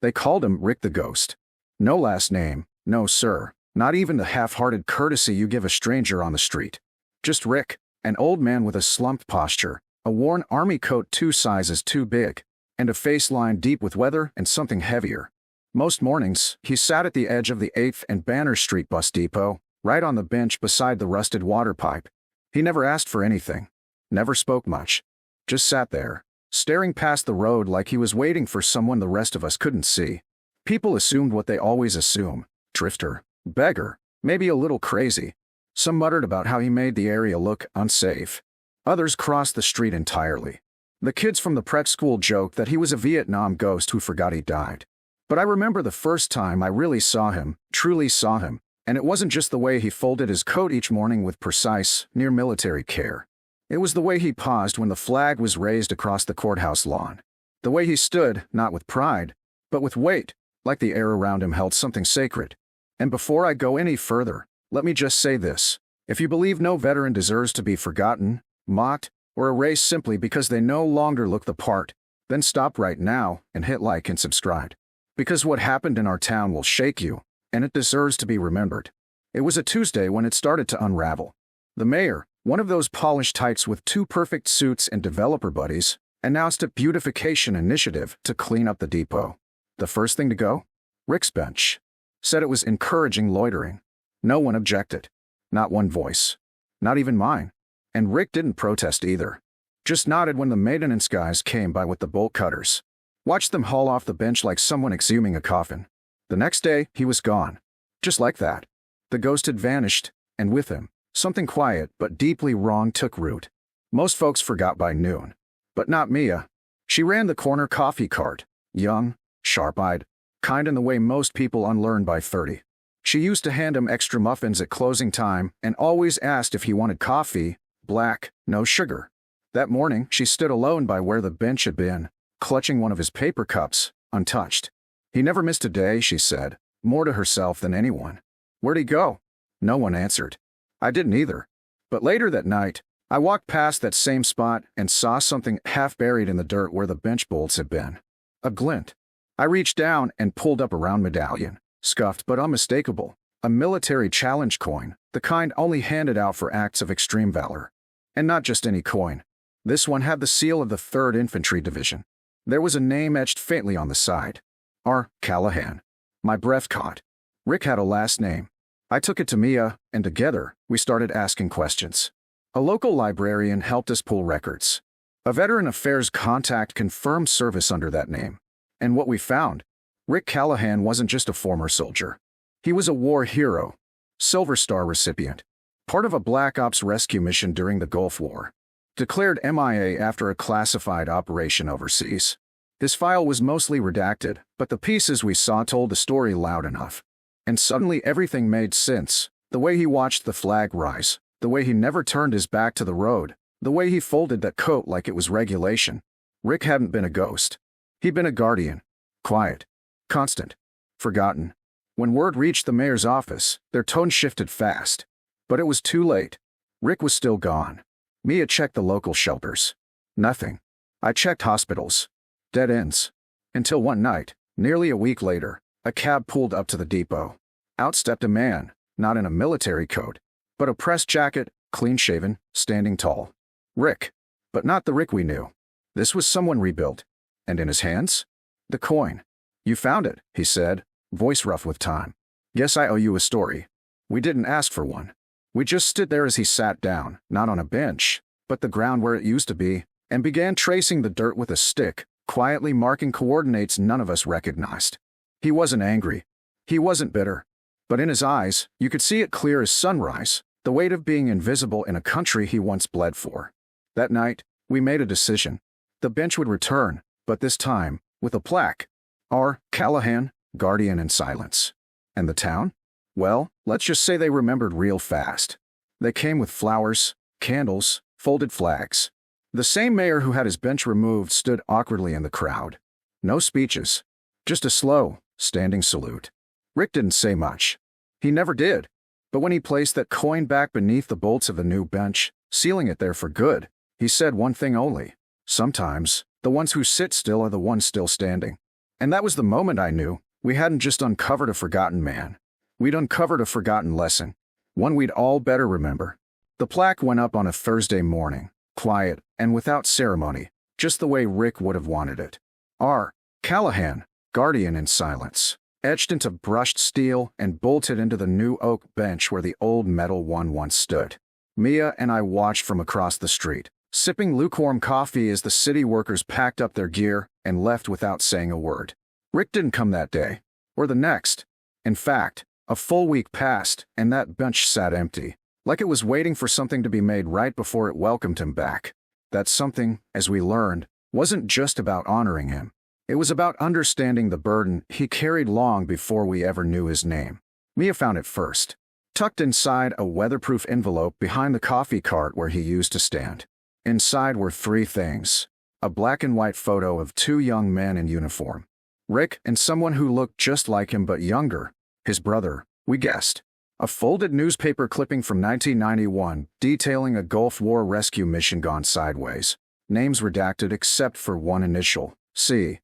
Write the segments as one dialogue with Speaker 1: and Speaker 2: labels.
Speaker 1: They called him Rick the Ghost. No last name, no sir, not even the half-hearted courtesy you give a stranger on the street. Just Rick, an old man with a slumped posture, a worn army coat 2 sizes too big, and a face lined deep with weather and something heavier. Most mornings, he sat at the edge of the 8th and Banner Street bus depot, right on the bench beside the rusted water pipe. He never asked for anything, never spoke much, just sat there, staring past the road like he was waiting for someone the rest of us couldn't see. People assumed what they always assume: drifter, beggar, maybe a little crazy. Some muttered about how he made the area look unsafe. Others crossed the street entirely. The kids from the prep school joked that he was a Vietnam ghost who forgot he died. But I remember the first time I really saw him, truly saw him, and it wasn't just the way he folded his coat each morning with precise, near-military care. It was the way he paused when the flag was raised across the courthouse lawn. The way he stood, not with pride, but with weight, like the air around him held something sacred. And before I go any further, let me just say this. If you believe no veteran deserves to be forgotten, mocked, or erased simply because they no longer look the part, then stop right now and hit like and subscribe. Because what happened in our town will shake you, and it deserves to be remembered. It was a Tuesday when it started to unravel. The mayor, one of those polished types with 2 perfect suits and developer buddies, announced a beautification initiative to clean up the depot. The first thing to go? Rick's bench. Said it was encouraging loitering. No one objected. Not one voice. Not even mine. And Rick didn't protest either. Just nodded when the maintenance guys came by with the bolt cutters. Watched them haul off the bench like someone exhuming a coffin. The next day, he was gone. Just like that. The ghost had vanished, and with him, something quiet but deeply wrong took root. Most folks forgot by noon. But not Mia. She ran the corner coffee cart, young, sharp-eyed, kind in the way most people unlearn by 30. She used to hand him extra muffins at closing time and always asked if he wanted coffee, black, no sugar. That morning, she stood alone by where the bench had been, clutching one of his paper cups, untouched. He never missed a day, she said, more to herself than anyone. Where'd he go? No one answered. I didn't either. But later that night, I walked past that same spot and saw something half buried in the dirt where the bench bolts had been. A glint. I reached down and pulled up a round medallion, scuffed but unmistakable, a military challenge coin, the kind only handed out for acts of extreme valor. And not just any coin. This one had the seal of the 3rd Infantry Division. There was a name etched faintly on the side. R. Callahan. My breath caught. Rick had a last name. I took it to Mia, and together, we started asking questions. A local librarian helped us pull records. A Veteran Affairs contact confirmed service under that name. And what we found? Rick Callahan wasn't just a former soldier. He was a war hero, Silver Star recipient, part of a Black Ops rescue mission during the Gulf War. Declared MIA after a classified operation overseas. His file was mostly redacted, but the pieces we saw told the story loud enough. And suddenly everything made sense. The way he watched the flag rise, the way he never turned his back to the road, the way he folded that coat like it was regulation. Rick hadn't been a ghost. He'd been a guardian. Quiet. Constant. Forgotten. When word reached the mayor's office, their tone shifted fast. But it was too late. Rick was still gone. Mia checked the local shelters. Nothing. I checked hospitals. Dead ends. Until one night, nearly a week later, a cab pulled up to the depot. Out stepped a man, not in a military coat, but a pressed jacket, clean-shaven, standing tall. Rick. But not the Rick we knew. This was someone rebuilt. And in his hands? The coin. You found it, he said, voice rough with time. Guess I owe you a story. We didn't ask for one. We just stood there as he sat down, not on a bench, but the ground where it used to be, and began tracing the dirt with a stick, quietly marking coordinates none of us recognized. He wasn't angry. He wasn't bitter. But in his eyes, you could see it clear as sunrise, the weight of being invisible in a country he once bled for. That night, we made a decision. The bench would return, but this time, with a plaque. R. Callahan, Guardian in Silence. And the town? Well, let's just say they remembered real fast. They came with flowers, candles, folded flags. The same mayor who had his bench removed stood awkwardly in the crowd. No speeches. Just a slow, standing salute. Rick didn't say much. He never did. But when he placed that coin back beneath the bolts of the new bench, sealing it there for good, he said one thing only. Sometimes, the ones who sit still are the ones still standing. And that was the moment I knew we hadn't just uncovered a forgotten man. We'd uncovered a forgotten lesson, one we'd all better remember. The plaque went up on a Thursday morning, quiet and without ceremony, just the way Rick would have wanted it. R. Callahan, guardian in silence, etched into brushed steel and bolted into the new oak bench where the old metal one once stood. Mia and I watched from across the street, sipping lukewarm coffee as the city workers packed up their gear and left without saying a word. Rick didn't come that day, or the next. In fact, a full week passed and that bench sat empty, like it was waiting for something to be made right before it welcomed him back. That something, as we learned, wasn't just about honoring him. It was about understanding the burden he carried long before we ever knew his name. Mia found it first, tucked inside a weatherproof envelope behind the coffee cart where he used to stand. Inside were three things: a black and white photo of two young men in uniform, Rick and someone who looked just like him but younger, his brother, we guessed. A folded newspaper clipping from 1991 detailing a Gulf War rescue mission gone sideways, names redacted except for one initial, C.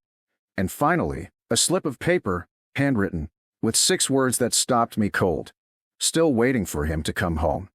Speaker 1: And finally, a slip of paper, handwritten, with 6 words that stopped me cold. Still waiting for him to come home.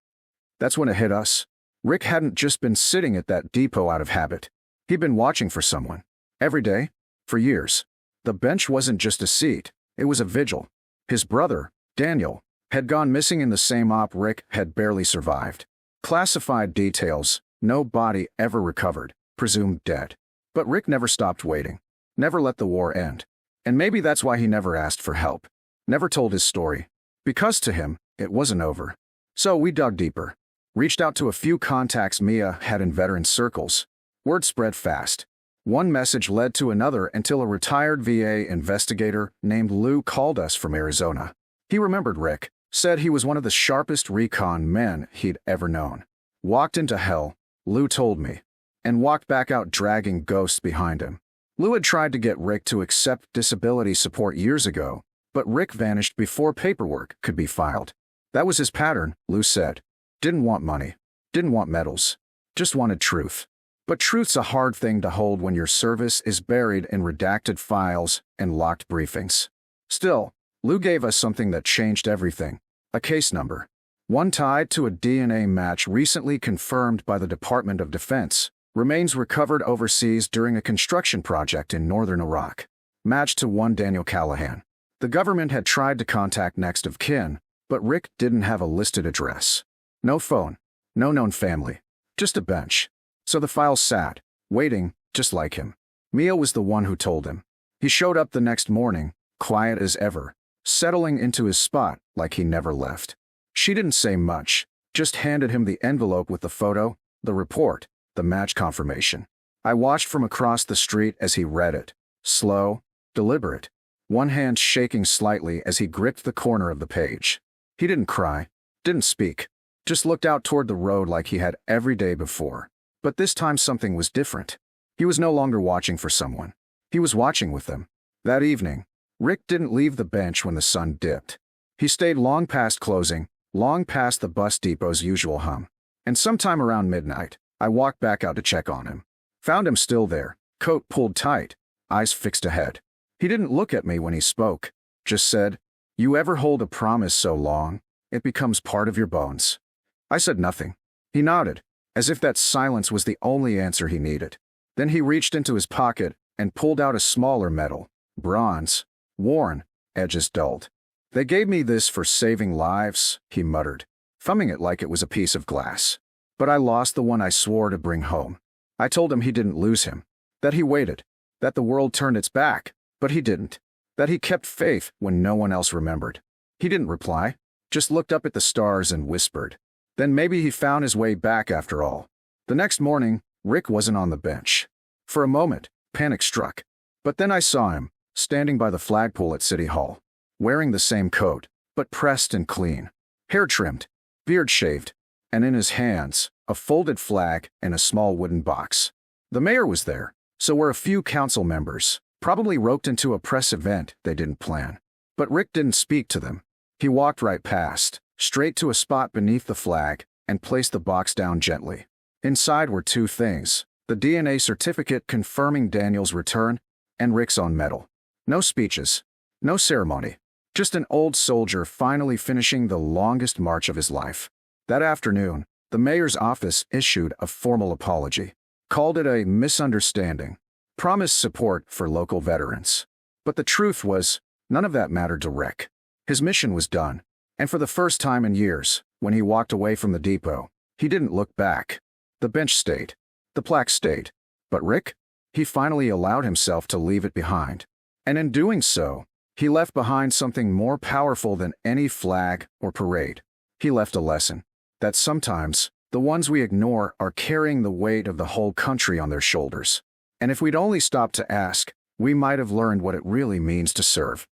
Speaker 1: That's when it hit us. Rick hadn't just been sitting at that depot out of habit. He'd been watching for someone. Every day. For years. The bench wasn't just a seat, it was a vigil. His brother, Daniel, had gone missing in the same op Rick had barely survived. Classified details, no body ever recovered, presumed dead. But Rick never stopped waiting. Never let the war end. And maybe that's why he never asked for help. Never told his story. Because to him, it wasn't over. So we dug deeper. Reached out to a few contacts Mia had in veteran circles. Word spread fast. One message led to another until a retired VA investigator named Lou called us from Arizona. He remembered Rick, said he was one of the sharpest recon men he'd ever known. Walked into hell, Lou told me, and walked back out dragging ghosts behind him. Lou had tried to get Rick to accept disability support years ago, but Rick vanished before paperwork could be filed. That was his pattern, Lou said. Didn't want money. Didn't want medals. Just wanted truth. But truth's a hard thing to hold when your service is buried in redacted files and locked briefings. Still, Lou gave us something that changed everything. A case number. One tied to a DNA match recently confirmed by the Department of Defense. Remains recovered overseas during a construction project in northern Iraq. Matched to one Daniel Callahan. The government had tried to contact next of kin, but Rick didn't have a listed address. No phone. No known family. Just a bench. So the file sat, waiting, just like him. Mia was the one who told him. He showed up the next morning, quiet as ever, settling into his spot like he never left. She didn't say much, just handed him the envelope with the photo, the report, the match confirmation. I watched from across the street as he read it, slow, deliberate, one hand shaking slightly as he gripped the corner of the page. He didn't cry, didn't speak, just looked out toward the road like he had every day before. But this time something was different. He was no longer watching for someone. He was watching with them. That evening, Rick didn't leave the bench when the sun dipped. He stayed long past closing, long past the bus depot's usual hum. And sometime around midnight, I walked back out to check on him. Found him still there, coat pulled tight, eyes fixed ahead. He didn't look at me when he spoke, just said, "You ever hold a promise so long, it becomes part of your bones?" I said nothing. He nodded, as if that silence was the only answer he needed. Then he reached into his pocket and pulled out a smaller medal, bronze, worn, edges dulled. "They gave me this for saving lives," he muttered, thumbing it like it was a piece of glass. "But I lost the one I swore to bring home." I told him he didn't lose him, that he waited, that the world turned its back, but he didn't, that he kept faith when no one else remembered. He didn't reply, just looked up at the stars and whispered. Then maybe he found his way back after all. The next morning, Rick wasn't on the bench. For a moment, panic struck. But then I saw him, standing by the flagpole at City Hall, wearing the same coat, but pressed and clean, hair trimmed, beard shaved, and in his hands, a folded flag and a small wooden box. The mayor was there, so were a few council members, probably roped into a press event they didn't plan. But Rick didn't speak to them. He walked right past, straight to a spot beneath the flag, and placed the box down gently. Inside were 2 things, the DNA certificate confirming Daniel's return, and Rick's own medal. No speeches. No ceremony. Just an old soldier finally finishing the longest march of his life. That afternoon, the mayor's office issued a formal apology, called it a misunderstanding, promised support for local veterans. But the truth was, none of that mattered to Rick. His mission was done, and for the first time in years, when he walked away from the depot, he didn't look back. The bench stayed. The plaque stayed. But Rick? He finally allowed himself to leave it behind. And in doing so, he left behind something more powerful than any flag or parade. He left a lesson that sometimes the ones we ignore are carrying the weight of the whole country on their shoulders. And if we'd only stopped to ask, we might have learned what it really means to serve.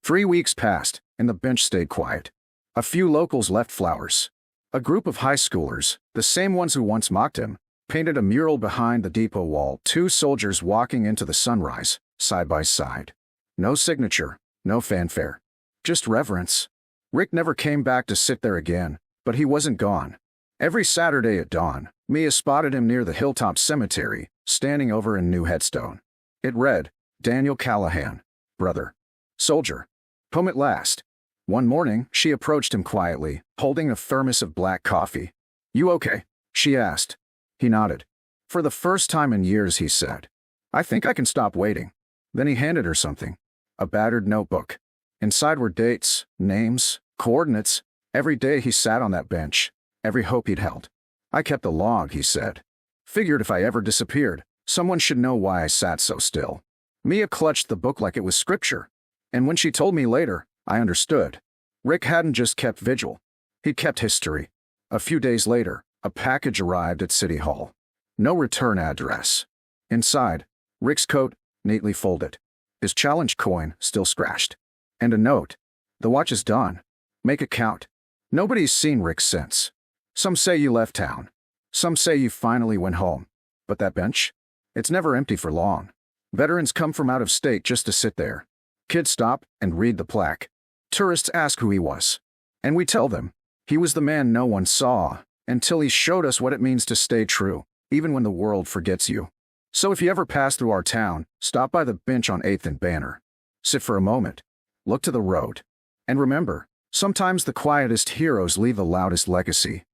Speaker 1: 3 weeks passed, and the bench stayed quiet. A few locals left flowers. A group of high schoolers, the same ones who once mocked him, painted a mural behind the depot wall, 2 soldiers walking into the sunrise, side by side. No signature, no fanfare. Just reverence. Rick never came back to sit there again, but he wasn't gone. Every Saturday at dawn, Mia spotted him near the Hilltop Cemetery, standing over a new headstone. It read, Daniel Callahan, brother, soldier, home at last. One morning, she approached him quietly, holding a thermos of black coffee. You okay? She asked. He nodded. For the first time in years, he said, I think I can stop waiting. Then he handed her something. A battered notebook. Inside were dates, names, coordinates. Every day he sat on that bench, every hope he'd held. I kept a log, he said. Figured if I ever disappeared, someone should know why I sat so still. Mia clutched the book like it was scripture. And when she told me later, I understood. Rick hadn't just kept vigil. He'd kept history. A few days later, a package arrived at City Hall. No return address. Inside, Rick's coat, neatly folded. His challenge coin still scratched. And a note. The watch is done. Make it count. Nobody's seen Rick since. Some say you left town. Some say you finally went home. But that bench? It's never empty for long. Veterans come from out of state just to sit there. Kids stop and read the plaque. Tourists ask who he was. And we tell them, he was the man no one saw, until he showed us what it means to stay true, even when the world forgets you. So if you ever pass through our town, stop by the bench on 8th and Banner. Sit for a moment. Look to the road. And remember, sometimes the quietest heroes leave the loudest legacy.